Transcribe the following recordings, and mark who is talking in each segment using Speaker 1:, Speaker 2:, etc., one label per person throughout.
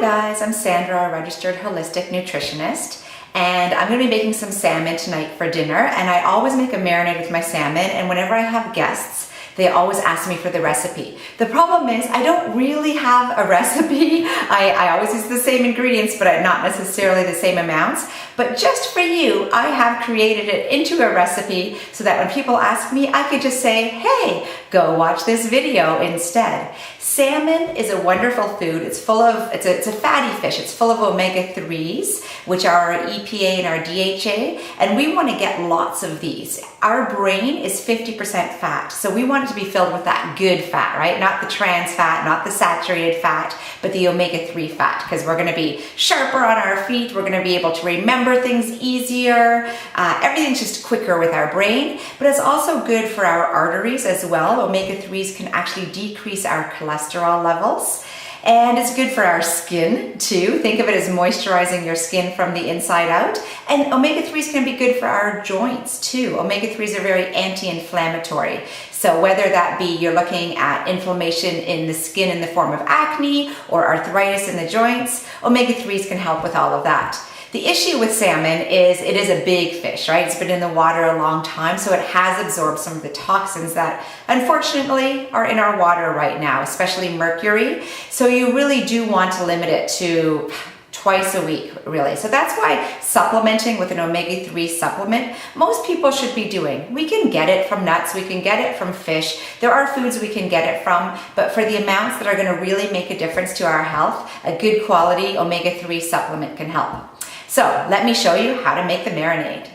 Speaker 1: guys, I'm Sandra, a registered holistic nutritionist, and I'm going to be making some salmon tonight for dinner. And I always make a marinade with my salmon, and whenever I have guests, they always ask me for the recipe. The problem is I don't really have a recipe. I always use the same ingredients, but not necessarily the same amounts. But just for you, I have created it into a recipe so that when people ask me, I could just say, hey, go watch this video instead. Salmon is a wonderful food. It's a fatty fish. It's full of omega-3s, which are our EPA and our DHA, and we want to get lots of these. Our brain is 50% fat, so we want it to be filled with that good fat, right? Not the trans fat, not the saturated fat, but the omega-3 fat, because we're going to be sharper on our feet. We're going to be able to remember things easier. Everything's just quicker with our brain, but it's also good for our arteries as well. Omega-3s can actually decrease our cholesterol levels. And it's good for our skin too. Think of it as moisturizing your skin from the inside out. And omega-3s can be good for our joints too. Omega-3s are very anti-inflammatory. So whether that be you're looking at inflammation in the skin in the form of acne or arthritis in the joints, omega-3s can help with all of that. The issue with salmon is it is a big fish, right? It's been in the water a long time, so it has absorbed some of the toxins that unfortunately are in our water right now, especially mercury. So you really do want to limit it to twice a week, really. So that's why supplementing with an omega-3 supplement, most people should be doing. We can get it from nuts, we can get it from fish. There are foods we can get it from, but for the amounts that are going to really make a difference to our health, a good quality omega-3 supplement can help. So let me show you how to make the marinade.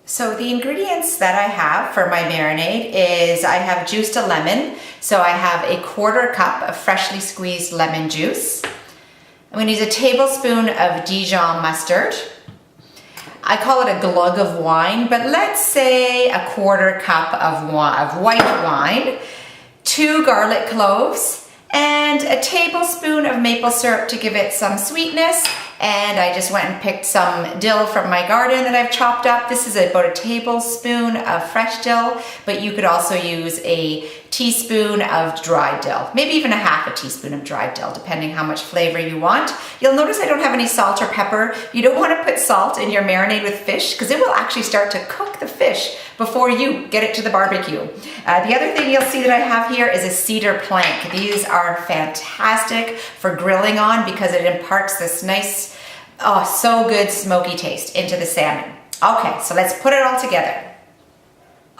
Speaker 1: So the ingredients that I have for my marinade is I have juiced a lemon. So I have a 1/4 cup of freshly squeezed lemon juice. I'm going to use a tablespoon of Dijon mustard. I call it a glug of wine, but let's say a 1/4 cup of white wine, 2 garlic cloves, and a tablespoon of maple syrup to give it some sweetness. And I just went and picked some dill from my garden that I've chopped up. This is about a tablespoon of fresh dill, but you could also use a teaspoon of dried dill, maybe even a 1/2 teaspoon of dried dill, depending how much flavor you want. You'll notice I don't have any salt or pepper. You don't want to put salt in your marinade with fish because it will actually start to cook the fish before you get it to the barbecue. The other thing you'll see that I have here is a cedar plank. These are fantastic for grilling on because it imparts this nice, oh, so good smoky taste into the salmon. Okay, so let's put it all together.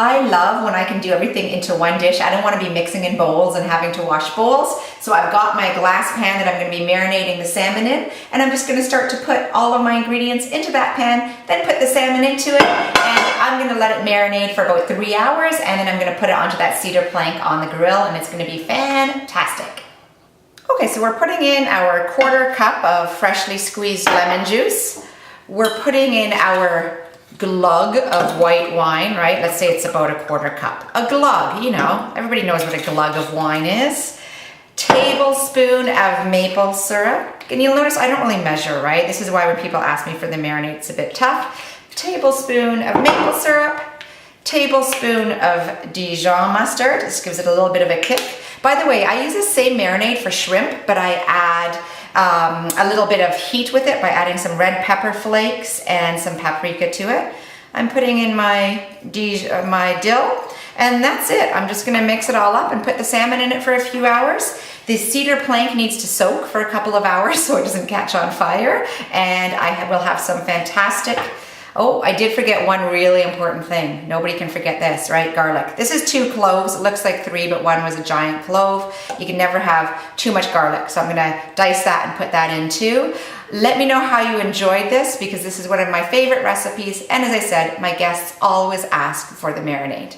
Speaker 1: I love when I can do everything into one dish. I don't want to be mixing in bowls and having to wash bowls. So I've got my glass pan that I'm going to be marinating the salmon in, and I'm just going to start to put all of my ingredients into that pan, then put the salmon into it, and I'm going to let it marinate for about 3 hours, and then I'm going to put it onto that cedar plank on the grill, and it's going to be fantastic. Okay, so we're putting in our 1/4 cup of freshly squeezed lemon juice. We're putting in our glug of white wine, right? Let's say it's about a 1/4 cup. A glug, you know, everybody knows what a glug of wine is. Tablespoon of maple syrup. And you'll notice I don't really measure, right? This is why when people ask me for the marinade, it's a bit tough. Tablespoon of maple syrup. Tablespoon of Dijon mustard. This gives it a little bit of a kick. By the way, I use the same marinade for shrimp, but I add a little bit of heat with it by adding some red pepper flakes and some paprika to it. I'm putting in my dill, and that's it. I'm just gonna mix it all up and put the salmon in it for a few hours. The cedar plank needs to soak for a couple of hours so it doesn't catch on fire, and I will have some fantastic. Oh, I did forget one really important thing. Nobody can forget this, right? Garlic. This is 2 cloves. It looks like 3, but one was a giant clove. You can never have too much garlic, so I'm gonna dice that and put that in too. Let me know how you enjoyed this because this is one of my favorite recipes. And as I said, my guests always ask for the marinade.